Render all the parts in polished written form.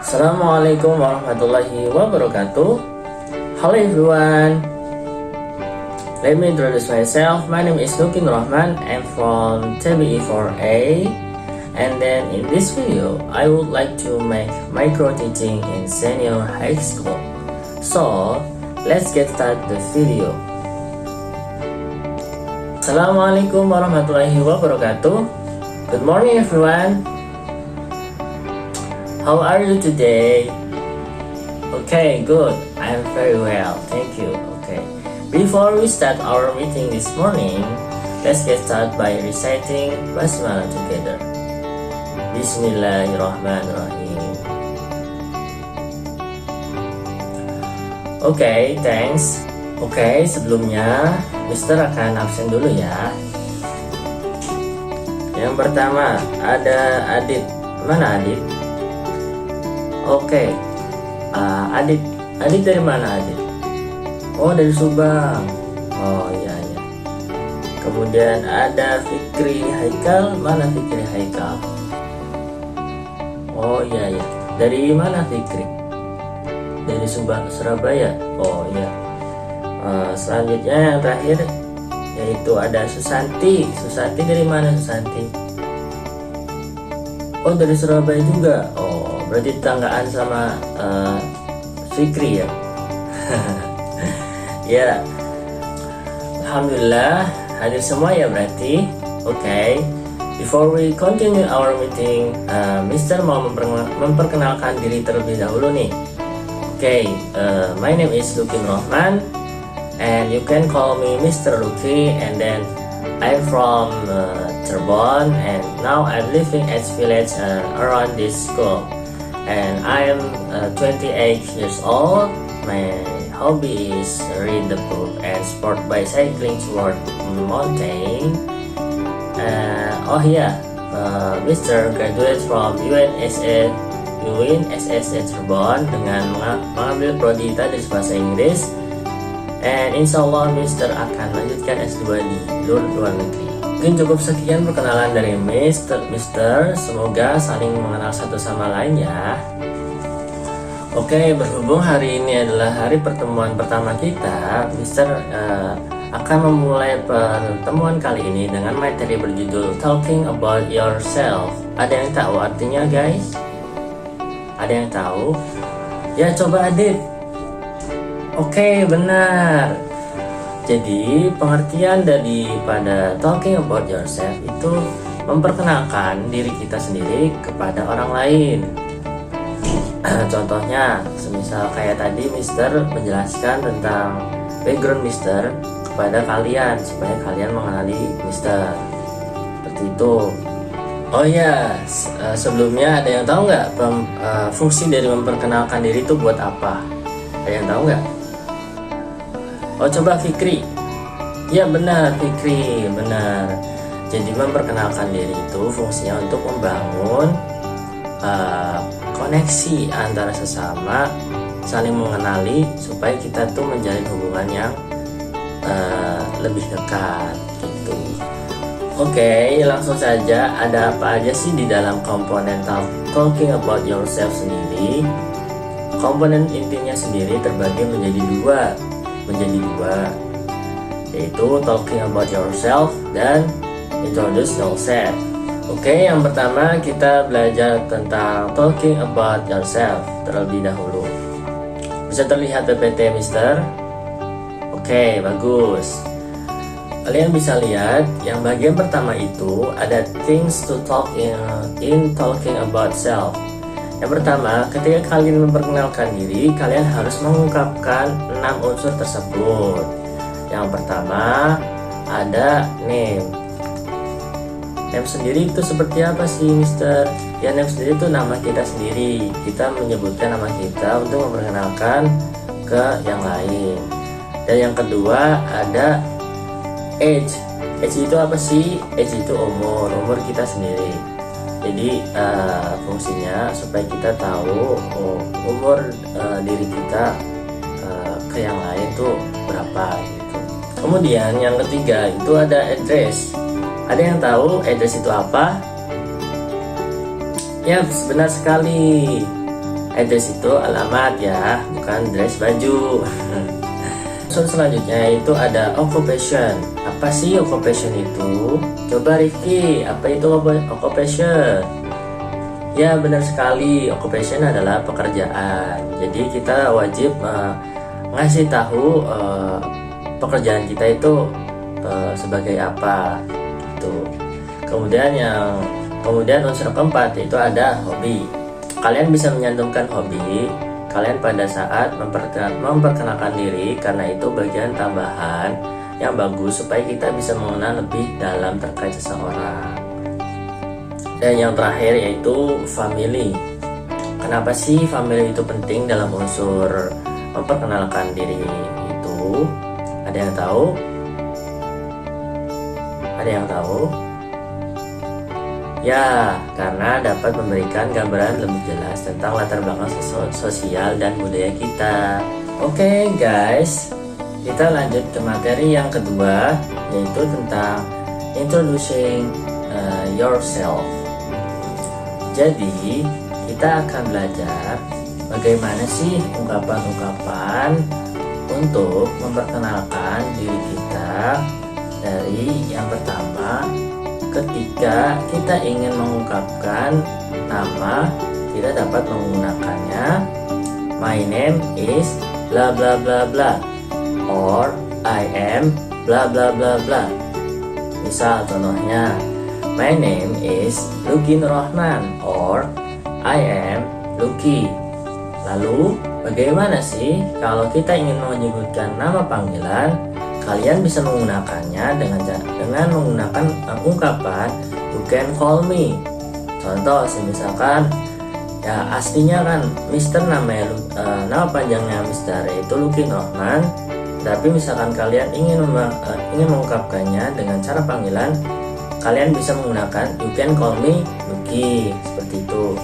Assalamualaikum warahmatullahi wabarakatuh. Hello everyone. Let me introduce myself. My name is Nukin Rahman. I'm from TBE4A. And then in this video, I would like to make micro teaching in senior high school. So, let's get started the video. Assalamualaikum warahmatullahi wabarakatuh. Good morning everyone. How are you today? Okay, good. I'm very well. Thank you. Okay. Before we start our meeting this morning, let's get started by reciting Basmalah together. Bismillahirrahmanirrahim. Okay, thanks. Okay, sebelumnya Mister akan absen dulu ya. Yang pertama ada Adit. Mana Adit? Oke, Adit dari mana Adit? Oh, dari Subang. Oh iya iya. Kemudian ada Fikri Haikal. Mana Fikri Haikal? Oh iya iya. Dari mana Fikri? Dari Subang, Surabaya. Oh iya. Selanjutnya yang terakhir yaitu ada Susanti. Susanti dari mana Susanti? Oh, dari Surabaya juga. Oh, berarti tetanggaan sama Fikri ya. Ya, alhamdulillah hadir semua ya berarti. Okay. Before we continue our meeting, Mister mau memperkenalkan diri terlebih dahulu nih. Okay, my name is Lukin Rahman, and you can call me Mr. Luki. And then I'm from Cirebon, and now I'm living at village around this school. And I'm 28 years old. My hobby is read the book and sport bicycling toward mountain. Oh yeah, Mr. graduate from UNSS Cirebon dengan mengambil prodi tadris bahasa Inggris. And insya Allah Mr. akan lanjutkan S2 di luar negeri. Mungkin cukup sekian perkenalan dari Mister. Semoga saling mengenal satu sama lain ya. Oke, berhubung hari ini adalah hari pertemuan pertama kita, Mister akan memulai pertemuan kali ini dengan materi berjudul Talking About Yourself. Ada yang tahu artinya guys? Ada yang tahu? Ya coba Adit. Oke, benar. Jadi pengertian daripada talking about yourself itu memperkenalkan diri kita sendiri kepada orang lain. Contohnya, semisal kayak tadi Mister menjelaskan tentang background Mister kepada kalian supaya kalian mengenali Mister. Seperti itu. Oh ya, sebelumnya ada yang tahu nggak fungsi dari memperkenalkan diri itu buat apa? Ada yang tahu nggak? Oh coba Fikri. Ya benar Fikri, benar. Jadi memperkenalkan diri itu fungsinya untuk membangun koneksi antara sesama, saling mengenali supaya kita tuh menjalin hubungan yang lebih dekat gitu. Oke, langsung saja. Ada apa aja sih di dalam komponen talking about yourself sendiri? Komponen intinya sendiri terbagi menjadi dua, yaitu talking about yourself dan introduce yourself. Oke, yang pertama kita belajar tentang talking about yourself terlebih dahulu. Bisa terlihat PPT Mister? Oke, bagus. Kalian bisa lihat yang bagian pertama itu ada things to talk in talking about self. Yang pertama, ketika kalian memperkenalkan diri, kalian harus mengungkapkan 6 unsur tersebut. Yang pertama, ada name. Name sendiri itu seperti apa sih, Mister? Ya, name sendiri itu nama kita sendiri. Kita menyebutkan nama kita untuk memperkenalkan ke yang lain. Dan yang kedua, ada age. Age itu apa sih? Age itu umur kita sendiri. Jadi fungsinya supaya kita tahu umur diri kita ke yang lain tuh berapa gitu. Kemudian yang ketiga itu ada address. Ada yang tahu address itu apa? Ya, benar sekali. Address itu alamat ya, bukan dress baju. Selanjutnya itu ada occupation. Apa sih occupation itu? Coba Rifki, apa itu occupation? Ya benar sekali, occupation adalah pekerjaan. Jadi kita wajib ngasih tahu pekerjaan kita itu sebagai apa gitu. Kemudian unsur keempat itu ada hobi. Kalian bisa menyantumkan hobi kalian pada saat memperkenalkan diri, karena itu bagian tambahan yang bagus supaya kita bisa mengenal lebih dalam terkait seseorang. Dan yang terakhir yaitu family. Kenapa sih family itu penting dalam unsur memperkenalkan diri itu? Ada yang tahu? Ada yang tahu? Ya, karena dapat memberikan gambaran lebih jelas tentang latar belakang sosial dan budaya kita. Oke guys, kita lanjut ke materi yang kedua, yaitu tentang introducing yourself. Jadi, kita akan belajar bagaimana sih ungkapan-ungkapan untuk memperkenalkan diri kita. Dari yang pertama, ketika kita ingin mengungkapkan nama, kita dapat menggunakannya my name is bla bla bla bla or I am bla bla bla bla. Misal contohnya, my name is Luki Nurrahman or I am Luki. Lalu bagaimana sih kalau kita ingin menyebutkan nama panggilan? Kalian bisa menggunakannya dengan menggunakan ungkapan you can call me. Contoh, misalkan ya aslinya kan Mister nama panjangnya Mister itu Luki Nurrahman, tapi misalkan kalian ingin mengungkapkannya dengan cara panggilan, kalian bisa menggunakan you can call me Luki, seperti itu.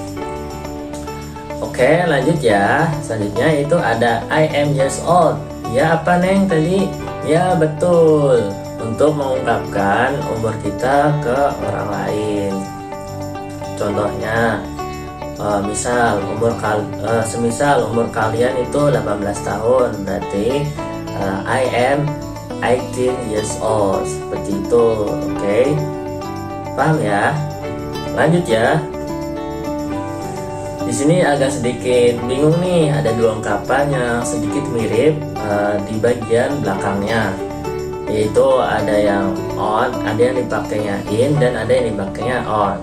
Oke, lanjut ya. Selanjutnya itu ada I am years old. Ya, apa Neng tadi? Ya betul, untuk mengungkapkan umur kita ke orang lain. Contohnya, semisal umur kalian itu 18 tahun, berarti I am 18 years old, seperti itu. Oke, paham ya? Lanjut ya. Di sini agak sedikit bingung nih, ada dua ungkapan yang sedikit mirip di bagian belakangnya, yaitu ada yang on, ada yang dipakainya in, dan ada yang dipakainya on.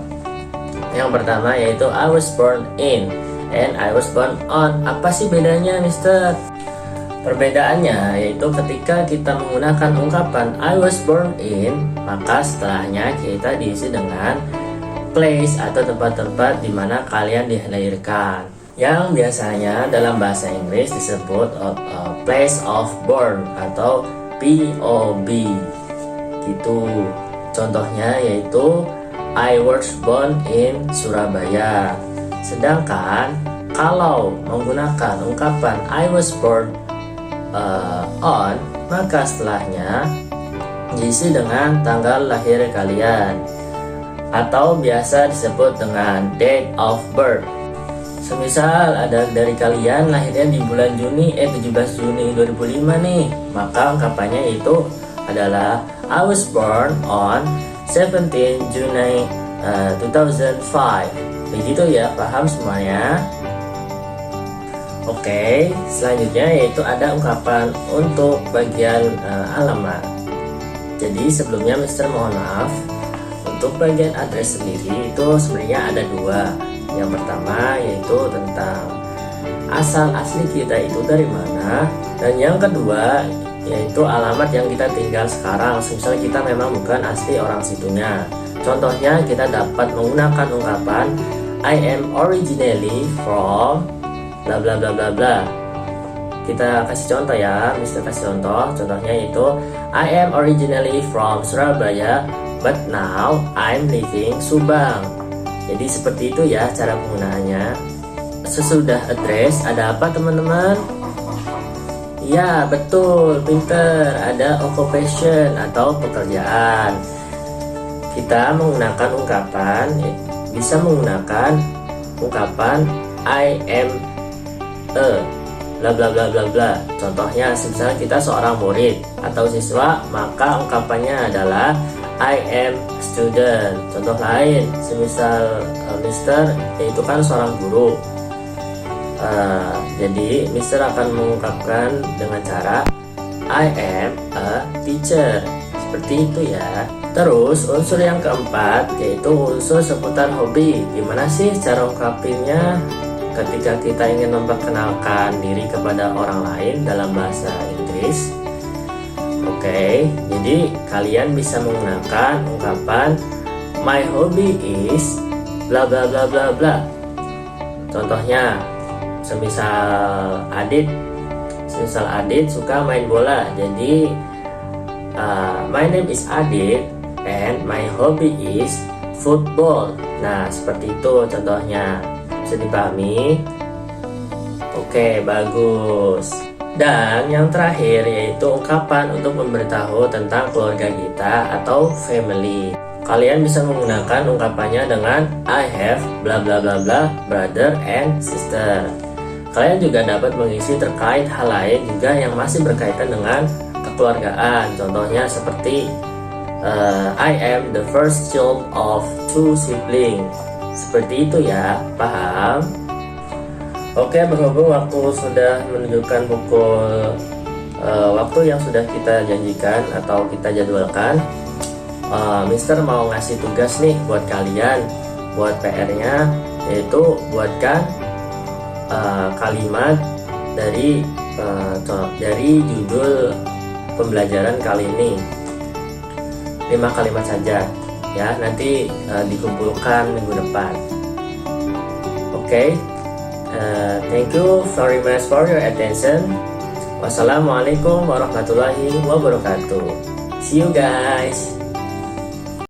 Yang pertama yaitu I was born in and I was born on. Apa sih bedanya, Mister? Perbedaannya yaitu ketika kita menggunakan ungkapan I was born in, maka setelahnya kita diisi dengan place atau tempat-tempat di mana kalian dilahirkan, yang biasanya dalam bahasa Inggris disebut place of born atau POB gitu. Contohnya yaitu I was born in Surabaya. Sedangkan kalau menggunakan ungkapan I was born on, maka setelahnya diisi dengan tanggal lahir kalian, atau biasa disebut dengan date of birth. Semisal ada dari kalian lahirnya di bulan 17 Juni 2005 nih, maka ungkapannya itu adalah I was born on 17 Juni 2005. Begitu ya, paham semuanya? Oke, selanjutnya yaitu ada ungkapan untuk bagian alamat. Jadi sebelumnya Mister mohon maaf, untuk bagian address sendiri itu sebenarnya ada dua. Yang pertama yaitu tentang asal asli kita itu dari mana, dan yang kedua yaitu alamat yang kita tinggal sekarang. Misalnya kita memang bukan asli orang situnya. Contohnya kita dapat menggunakan ungkapan I am originally from bla bla bla bla bla. Kita kasih contoh ya, Mister kasih contoh. Contohnya itu I am originally from Surabaya, but now I'm living Subang. Jadi seperti itu ya cara penggunaannya. Sesudah address ada apa teman-teman? Ya betul, pinter. Ada occupation atau pekerjaan. Kita menggunakan ungkapan, bisa menggunakan ungkapan I am a bla bla bla bla bla. Contohnya, misalnya kita seorang murid atau siswa, maka ungkapannya adalah I am student. Contoh lain, semisal Mister, yaitu kan seorang guru. Jadi Mister akan mengungkapkan dengan cara I am a teacher. Seperti itu ya. Terus unsur yang keempat yaitu unsur seputar hobi. Gimana sih cara ungkapinnya ketika kita ingin memperkenalkan diri kepada orang lain dalam bahasa Inggris? Oke, jadi kalian bisa menggunakan ungkapan my hobby is bla bla bla bla bla. Contohnya, semisal Adit suka main bola, jadi my name is Adit and my hobby is football. Nah, seperti itu contohnya. Bisa dipahami? Oke, bagus. Dan yang terakhir yaitu ungkapan untuk memberitahu tentang keluarga kita atau family. Kalian bisa menggunakan ungkapannya dengan I have bla bla bla bla brother and sister. Kalian juga dapat mengisi terkait hal lain juga yang masih berkaitan dengan kekeluargaan. Contohnya seperti I am the first child of 2 siblings. Seperti itu ya, paham? Oke, berhubung waktu sudah menunjukkan pukul waktu yang sudah kita janjikan atau kita jadwalkan, Mister mau ngasih tugas nih buat kalian, buat PR-nya, yaitu buatkan kalimat dari judul pembelajaran kali ini. 5 kalimat saja ya, nanti dikumpulkan minggu depan. Oke, thank you very much for your attention. Wassalamualaikum warahmatullahi wabarakatuh. See you guys.